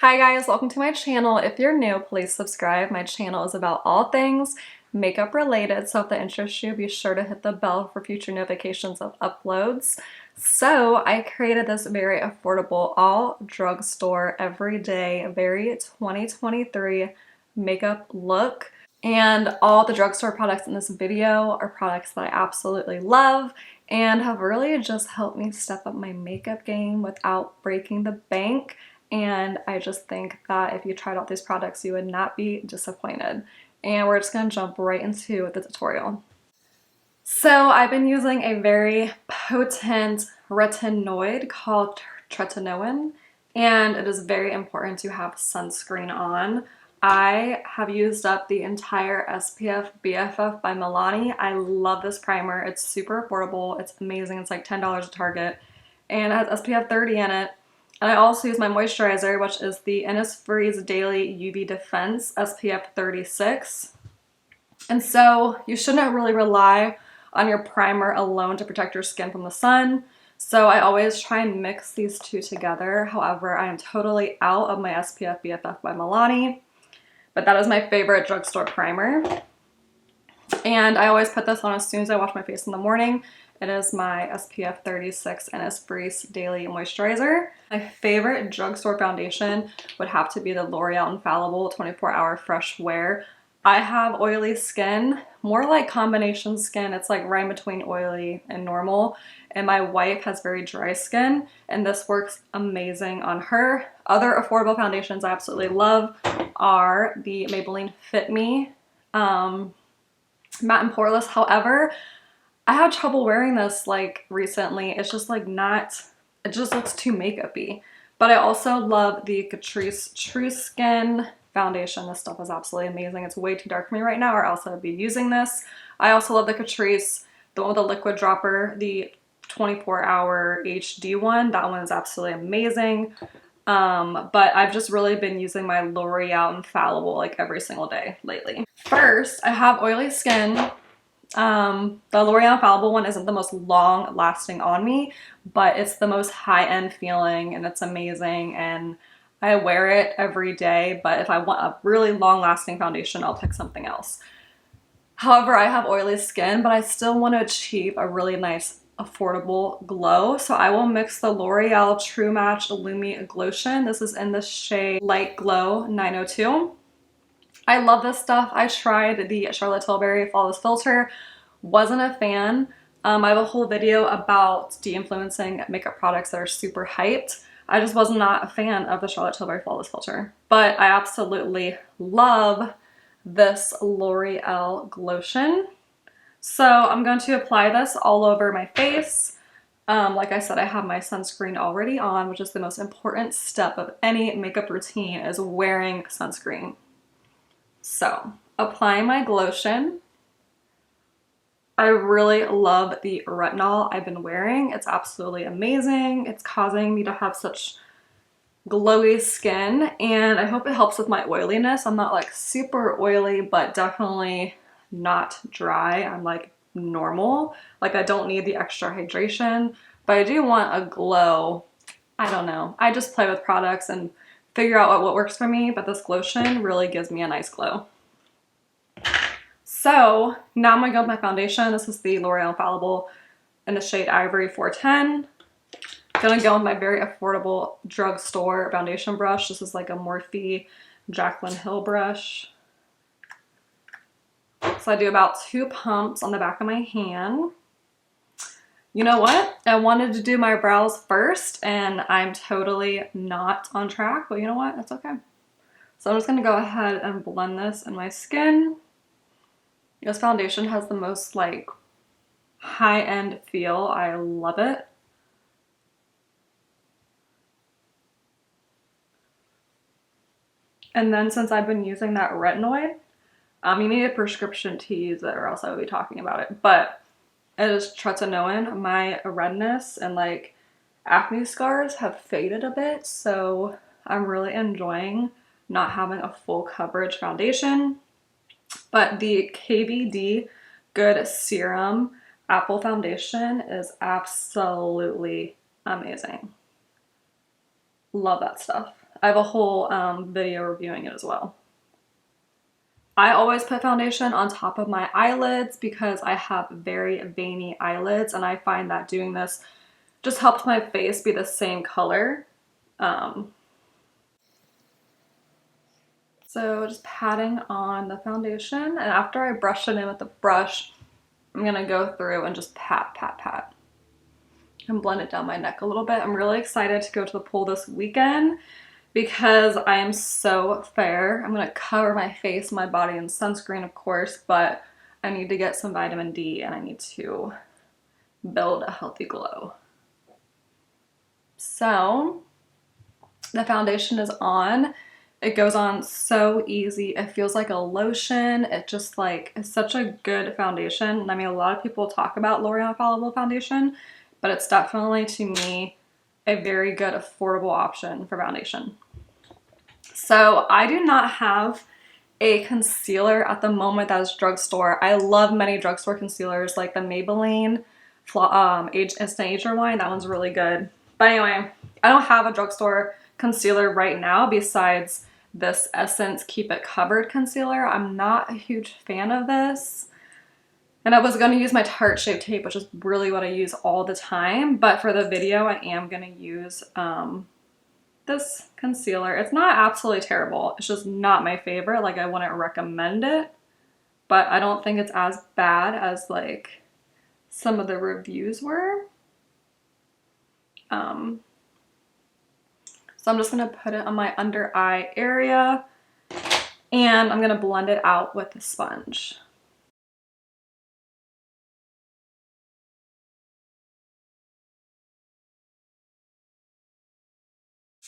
Hi guys, welcome to my channel. If you're new, please subscribe. My channel is about all things makeup related, so if that interests you, be sure to hit the bell for future notifications of uploads. So I created this very affordable, all drugstore, everyday, very 2023 makeup look. And all the drugstore products in this video are products that I absolutely love and have really just helped me step up my makeup game without breaking the bank. And I just think that if you tried out these products, you would not be disappointed. And we're just gonna jump right into the tutorial. So I've been using a very potent retinoid called tretinoin, and it is very important to have sunscreen on. I have used up the entire SPF BFF by Milani. I love this primer. It's super affordable. It's amazing. It's like $10 at Target, and it has SPF 30 in it. And I also use my moisturizer, which is the Innisfree's Daily UV Defense SPF 36. And so you shouldn't really rely on your primer alone to protect your skin from the sun. So I always try and mix these two together. However, I am totally out of my SPF BFF by Milani, but that is my favorite drugstore primer. And I always put this on as soon as I wash my face in the morning. It is my SPF 36 Innisfree's Daily Moisturizer. My favorite drugstore foundation would have to be the L'Oreal Infallible 24-Hour Fresh Wear. I have oily skin, more like combination skin. It's like right in between oily and normal. And my wife has very dry skin, and this works amazing on her. Other affordable foundations I absolutely love are the Maybelline Fit Me Matte and Poreless. However, I had trouble wearing this like recently. It's just like not, it just looks too makeup-y. But I also love the Catrice True Skin foundation. This stuff is absolutely amazing. It's way too dark for me right now, or else I would be using this. I also love the Catrice, the one with the liquid dropper, the 24-hour HD one. That one is absolutely amazing. But I've just really been using my L'Oreal Infallible like every single day lately. First, I have oily skin. The L'Oreal Infallible one isn't the most long lasting on me, but it's the most high-end feeling and it's amazing, and I wear it every day. But if I want a really long lasting foundation, I'll pick something else. However, I have oily skin, but I still want to achieve a really nice affordable glow, so I will mix the L'Oreal True Match Illumi Glotion. This is in the shade Light Glow 902. I love this stuff. I tried the Charlotte Tilbury Flawless Filter, wasn't a fan. I have a whole video about de-influencing makeup products that are super hyped. I just was not a fan of the Charlotte Tilbury Flawless Filter, but I absolutely love this L'Oreal Glotion. So I'm going to apply this all over my face. Like I said, I have my sunscreen already on, which is the most important step of any makeup routine, is wearing sunscreen. So, applying my glotion. I really love the retinol I've been wearing. It's absolutely amazing. It's causing me to have such glowy skin, and I hope it helps with my oiliness. I'm not like super oily, but definitely not dry. I'm like normal. Like I don't need the extra hydration, but I do want a glow. I don't know. I just play with products and figure out what works for me, but this glotion really gives me a nice glow. So now I'm gonna go with my foundation. This is the L'Oreal Infallible in the shade Ivory 410. Gonna go with my very affordable drugstore foundation brush. This is like a Morphe Jaclyn Hill brush. So I do about 2 pumps on the back of my hand. You know what? I wanted to do my brows first and I'm totally not on track, but you know what? That's okay. So I'm just gonna go ahead and blend this in my skin. This foundation has the most like high-end feel. I love it. And then since I've been using that retinoid, you need a prescription to use it or else I would be talking about it. But it is tretinoin. My redness and like acne scars have faded a bit, so I'm really enjoying not having a full coverage foundation. But the KVD Good Serum Apple Foundation is absolutely amazing. Love that stuff. I have a whole video reviewing it as well. I always put foundation on top of my eyelids because I have very veiny eyelids, and I find that doing this just helps my face be the same color. So just patting on the foundation, and after I brush it in with the brush, I'm gonna go through and just pat, pat, pat, and blend it down my neck a little bit. I'm really excited to go to the pool this weekend because I am so fair. I'm gonna cover my face, my body in sunscreen, of course, but I need to get some vitamin D and I need to build a healthy glow. So the foundation is on. It goes on so easy. It feels like a lotion. It just like is such a good foundation. I mean, a lot of people talk about L'Oreal Infallible foundation, but it's definitely, to me, a very good affordable option for foundation. So I do not have a concealer at the moment that is drugstore. I love many drugstore concealers like the Maybelline Instant Age Rewind. That one's really good. But anyway, I don't have a drugstore concealer right now besides this Essence Keep It Covered concealer. I'm not a huge fan of this. And I was going to use my Tarte Shape Tape, which is really what I use all the time. But for the video, I am going to use this concealer. It's not absolutely terrible. It's just not my favorite. Like, I wouldn't recommend it. But I don't think it's as bad as, like, some of the reviews were. So I'm just going to put it on my under eye area. And I'm going to blend it out with a sponge.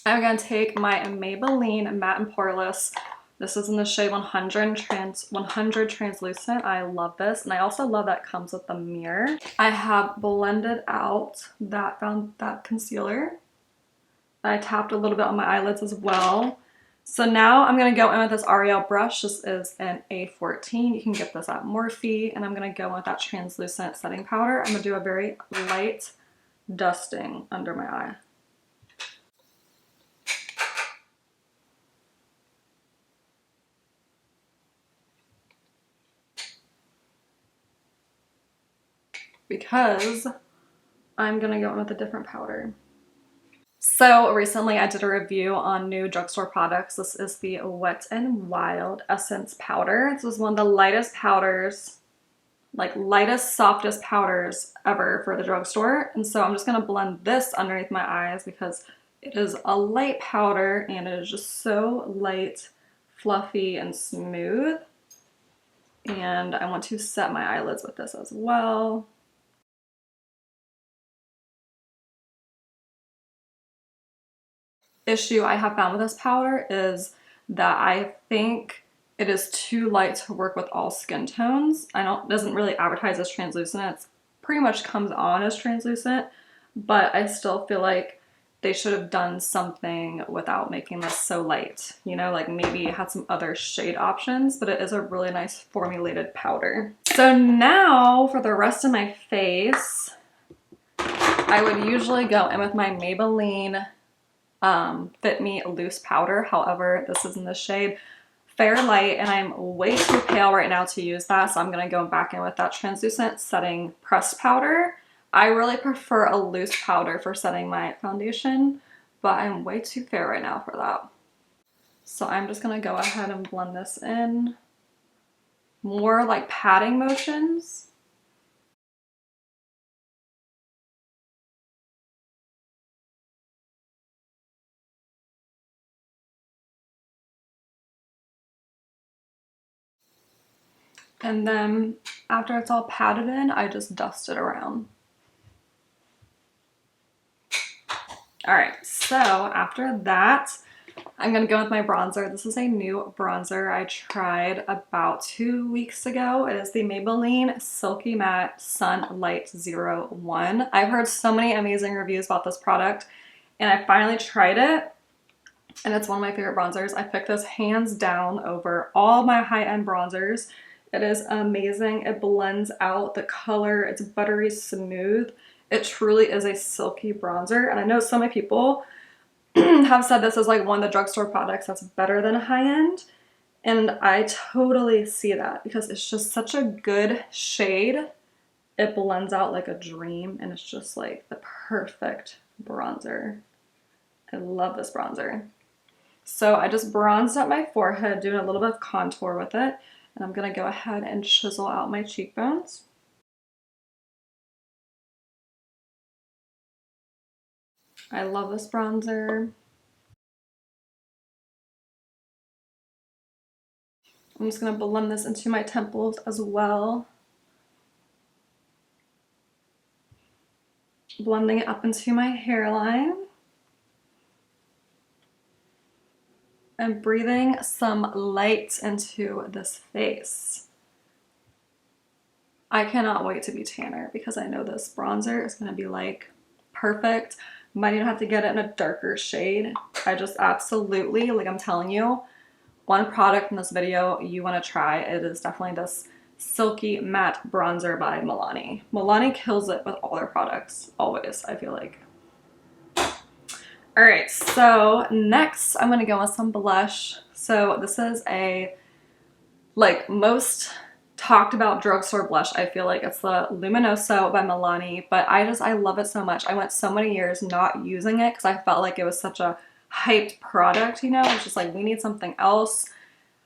I'm going to take my Maybelline Matte and Poreless. This is in the shade 100 Translucent. I love this. And I also love that it comes with the mirror. I have blended out that concealer. I tapped a little bit on my eyelids as well. So now I'm going to go in with this Ariel brush. This is an A14. You can get this at Morphe. And I'm going to go in with that translucent setting powder. I'm going to do a very light dusting under my eye. Because I'm gonna go in with a different powder. So recently I did a review on new drugstore products. This is the Wet n Wild Essence Powder. This was one of the lightest powders, like lightest, softest powders ever for the drugstore. And so I'm just gonna blend this underneath my eyes because it is a light powder and it is just so light, fluffy, and smooth. And I want to set my eyelids with this as well. Issue I have found with this powder is that I think it is too light to work with all skin tones. It doesn't really advertise as translucent. It pretty much comes on as translucent, but I still feel like they should have done something without making this so light. You know, like maybe it had some other shade options, but it is a really nice formulated powder. So now for the rest of my face, I would usually go in with my Maybelline Fit Me Loose Powder. However, this is in the shade Fair Light and I'm way too pale right now to use that, so I'm going to go back in with that translucent setting pressed powder. I really prefer a loose powder for setting my foundation, but I'm way too fair right now for that. So I'm just going to go ahead and blend this in. More like patting motions. And then after it's all patted in, I just dust it around. All right, so after that, I'm gonna go with my bronzer. This is a new bronzer I tried about 2 weeks ago. It is the Maybelline Silky Matte Sunlight 01. I've heard so many amazing reviews about this product, and I finally tried it, and it's one of my favorite bronzers. I picked this hands down over all my high-end bronzers. It is amazing. It blends out the color. It's buttery smooth. It truly is a silky bronzer. And I know so many people have said this is like one of the drugstore products that's better than a high-end. And I totally see that because it's just such a good shade. It blends out like a dream and it's just like the perfect bronzer. I love this bronzer. So I just bronzed up my forehead, doing a little bit of contour with it. And I'm gonna go ahead and chisel out my cheekbones. I love this bronzer. I'm just gonna blend this into my temples as well. Blending it up into my hairline. And breathing some light into this face. I cannot wait to be tanner because I know this bronzer is gonna be like perfect. Might even have to get it in a darker shade. I just absolutely, like I'm telling you, one product in this video you wanna try, it is definitely this Silky Matte Bronzer by Milani. Milani kills it with all their products, always, I feel like. All right, so next I'm gonna go with some blush. So this is a, like most talked about drugstore blush, I feel like it's the Luminoso by Milani, but I love it so much. I went so many years not using it because I felt like it was such a hyped product, you know? It's just like, we need something else.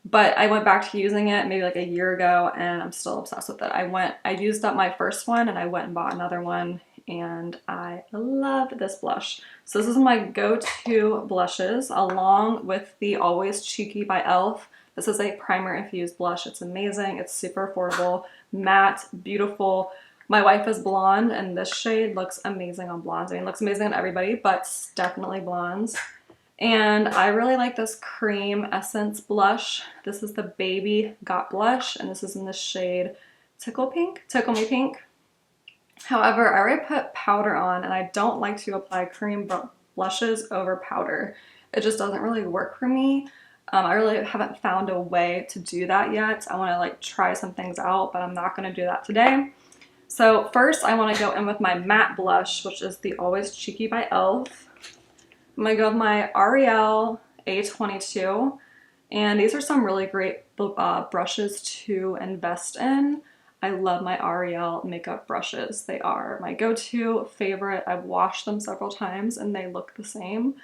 But I went back to using it maybe like a year ago and I'm still obsessed with it. I used up my first one and I went and bought another one and I love this blush. So this is my go-to blushes along with the Always Cheeky by e.l.f. This is a primer infused blush. It's amazing. It's super affordable, matte, beautiful. My wife is blonde and this shade looks amazing on blondes. I mean, it looks amazing on everybody, but definitely blondes. And I really like this cream essence blush. This is the Baby Got Blush, and this is in the shade Tickle Me Pink. However, I already put powder on, and I don't like to apply cream blushes over powder. It just doesn't really work for me. I really haven't found a way to do that yet. I want to like try some things out, but I'm not going to do that today. So first, I want to go in with my matte blush, which is the Always Cheeky by e.l.f. I'm gonna go with my L'Oreal A22, and these are some really great brushes to invest in. I love my L'Oreal makeup brushes. They are my go-to favorite. I've washed them several times and they look the same,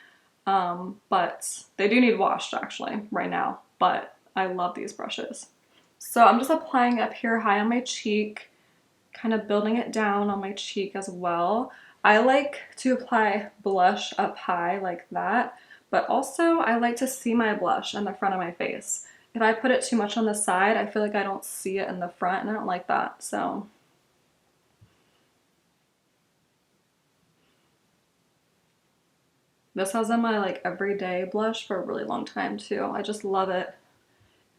but they do need washed actually right now, but I love these brushes. So I'm just applying up here high on my cheek, kind of building it down on my cheek as well. I like to apply blush up high like that, but also I like to see my blush in the front of my face. If I put it too much on the side, I feel like I don't see it in the front and I don't like that, so. This has been my like everyday blush for a really long time too. I just love it.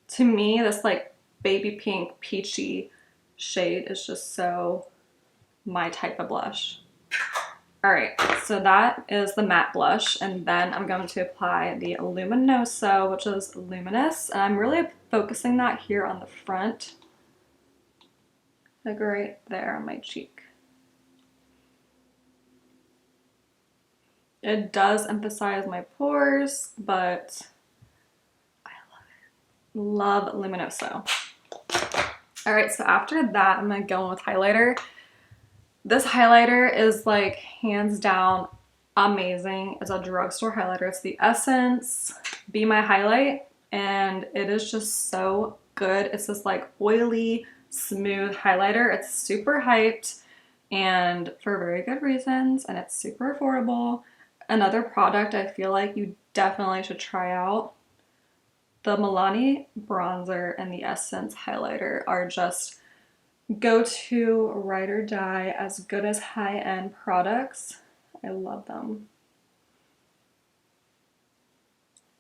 To me, this like baby pink peachy shade is just so my type of blush. All right, so that is the matte blush, and then I'm going to apply the Luminoso, which is luminous, and I'm really focusing that here on the front, like right there on my cheek. It does emphasize my pores, but I love it. Love Luminoso. All right, so after that, I'm gonna go in with highlighter. This highlighter is like hands down amazing. It's a drugstore highlighter. It's the Essence Be My Highlight, and it is just so good. It's this like oily, smooth highlighter. It's super hyped and for very good reasons, and it's super affordable. Another product I feel like you definitely should try out. The Milani bronzer and the Essence highlighter are just go-to ride or die, as good as high-end products. I love them.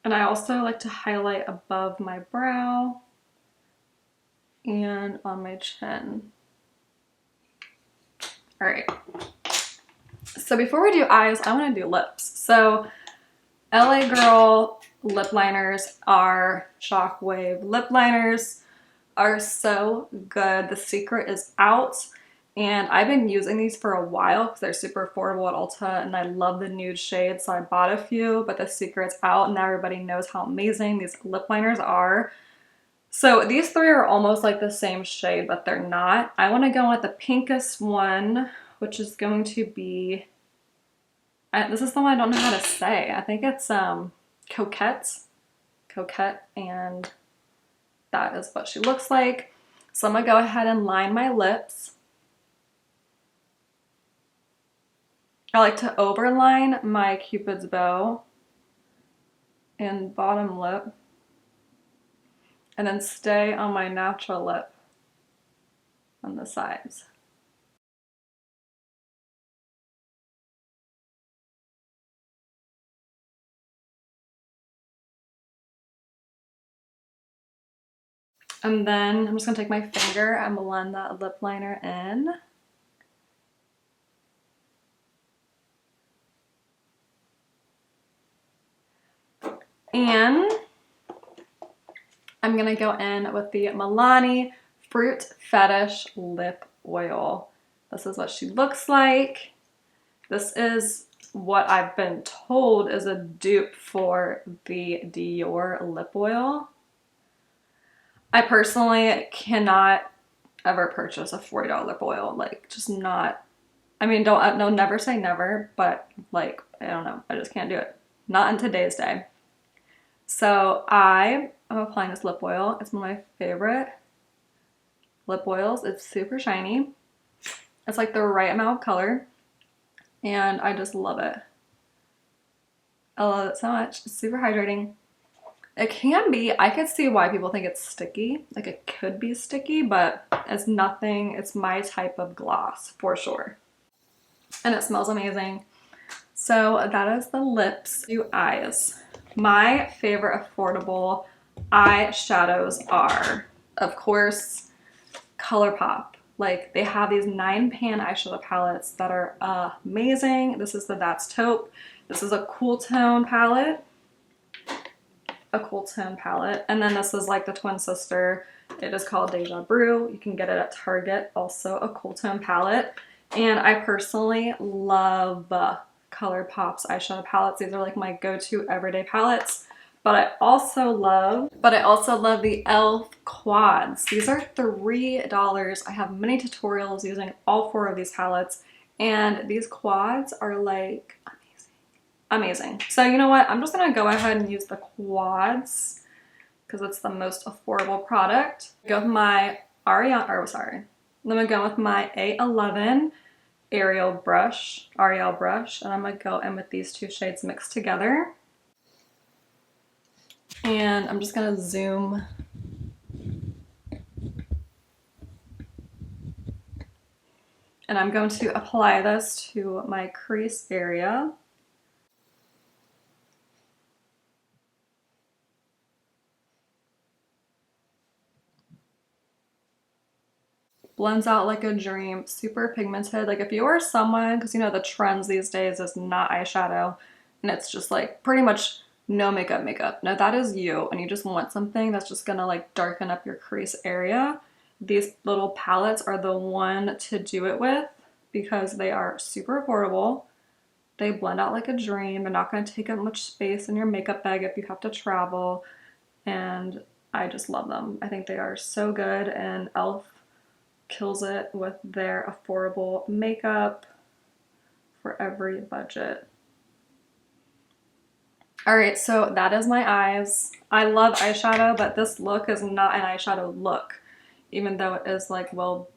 And I also like to highlight above my brow and on my chin. All right. So before we do eyes, I want to do lips. So LA Girl lip liners are Shockwave lip liners. Are so good. The secret is out. And I've been using these for a while because they're super affordable at Ulta and I love the nude shade, so I bought a few, but the secret's out and now everybody knows how amazing these lip liners are. So these three are almost like the same shade, but they're not. I want to go with the pinkest one, which is going to be, this is the one I don't know how to say. I think it's Coquette, and that is what she looks like. So I'm gonna go ahead and line my lips. I like to overline my Cupid's bow and bottom lip and then stay on my natural lip on the sides. And then I'm just gonna take my finger and blend that lip liner in. And I'm gonna go in with the Milani Fruit Fetish Lip Oil. This is what she looks like. This is what I've been told is a dupe for the Dior lip oil. I personally cannot ever purchase a $40 lip oil. Like, just not, I mean, don't never say never, but like, I don't know. I just can't do it. Not in today's day. So I am applying this lip oil. It's one of my favorite lip oils. It's super shiny. It's like the right amount of color. And I just love it. I love it so much. It's super hydrating. It can be, I could see why people think it's sticky. Like it could be sticky, but it's nothing. It's my type of gloss for sure. And it smells amazing. So that is the lips. Do eyes. My favorite affordable eyeshadows are, of course, ColourPop. Like they have these 9-pan eyeshadow palettes that are amazing. This is the That's Taupe. This is a cool tone palette. And then this is like the twin sister. It is called Deja Brew. You can get it at Target. Also a cool tone palette. And I personally love ColourPop's eyeshadow palettes. These are like my go-to everyday palettes. But I also love the e.l.f. quads. These are $3. I have many tutorials using all 4 of these palettes, and these quads are like amazing. So you know what? I'm just gonna go ahead and use the quads because it's the most affordable product. Go with my I'm gonna go with my A11 Ariel brush, and I'm gonna go in with these 2 shades mixed together. And I'm just gonna zoom. And I'm going to apply this to my crease area. Blends out like a dream, super pigmented. Like if you are someone, because you know the trends these days is not eyeshadow, and it's just like pretty much no makeup. Now that is you, and you just want something that's just gonna like darken up your crease area. These little palettes are the one to do it with because they are super affordable. They blend out like a dream. They're not gonna take up much space in your makeup bag if you have to travel, and I just love them. I think they are so good, and e.l.f. kills it with their affordable makeup for every budget. All right, so that is my eyes. I love eyeshadow, but this look is not an eyeshadow look, even though it is like, well,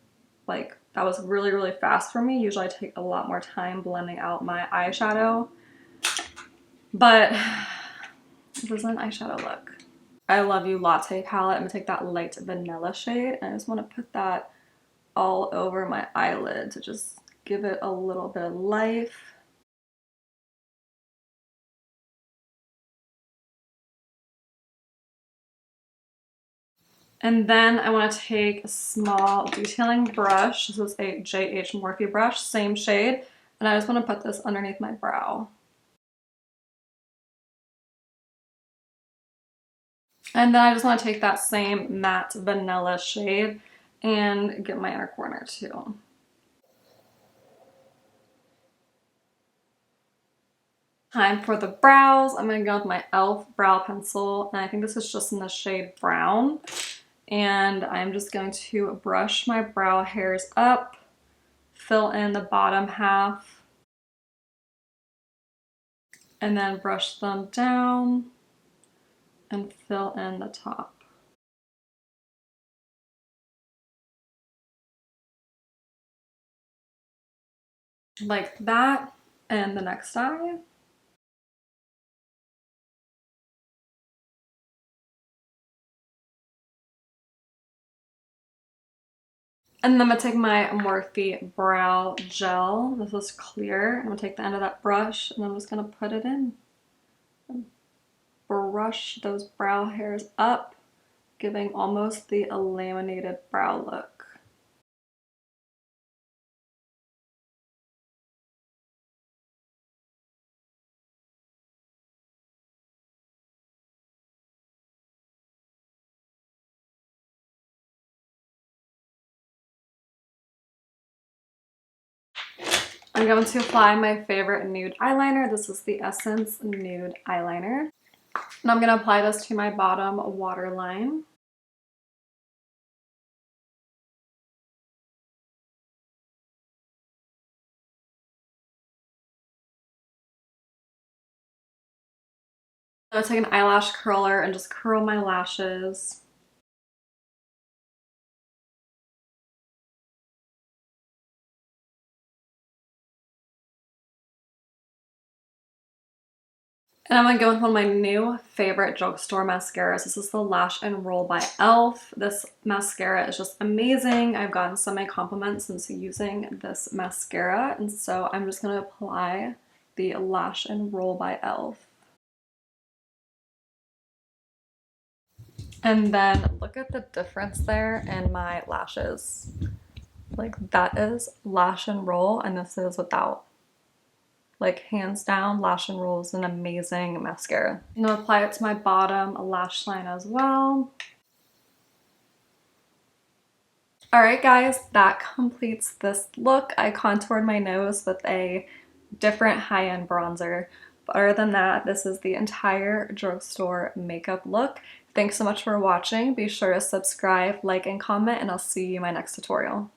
like that was really, really fast for me. Usually I take a lot more time blending out my eyeshadow, but this is an eyeshadow look. I Love You Latte palette. I'm gonna take that light vanilla shade, and I just want to put that all over my eyelid to just give it a little bit of life. And then I want to take a small detailing brush. This is a JH Morphe brush, same shade, and I just want to put this underneath my brow. And then I just want to take that same matte vanilla shade and get my inner corner too. Time for the brows. I'm gonna go with my e.l.f. brow pencil, and I think this is just in the shade brown. And I'm just going to brush my brow hairs up, fill in the bottom half, and then brush them down and fill in the top. Like that. And the next eye. And then I'm gonna take my Morphe brow gel. This is clear. I'm gonna take the end of that brush and I'm just gonna put it in. And brush those brow hairs up, giving almost the laminated brow look. I'm going to apply my favorite nude eyeliner. This is the Essence Nude Eyeliner. And I'm going to apply this to my bottom waterline. I'm going to take an eyelash curler and just curl my lashes. And I'm going to go with one of my new favorite drugstore mascaras. This is the Lash and Roll by e.l.f. This mascara is just amazing. I've gotten so many compliments since using this mascara. And so I'm just going to apply the Lash and Roll by e.l.f. And then look at the difference there in my lashes. Like that is Lash and Roll and this is without. Like hands down, Lash and Roll is an amazing mascara. I'm gonna apply it to my bottom lash line as well. Alright guys, that completes this look. I contoured my nose with a different high-end bronzer. But other than that, this is the entire drugstore makeup look. Thanks so much for watching. Be sure to subscribe, like, and comment, and I'll see you in my next tutorial.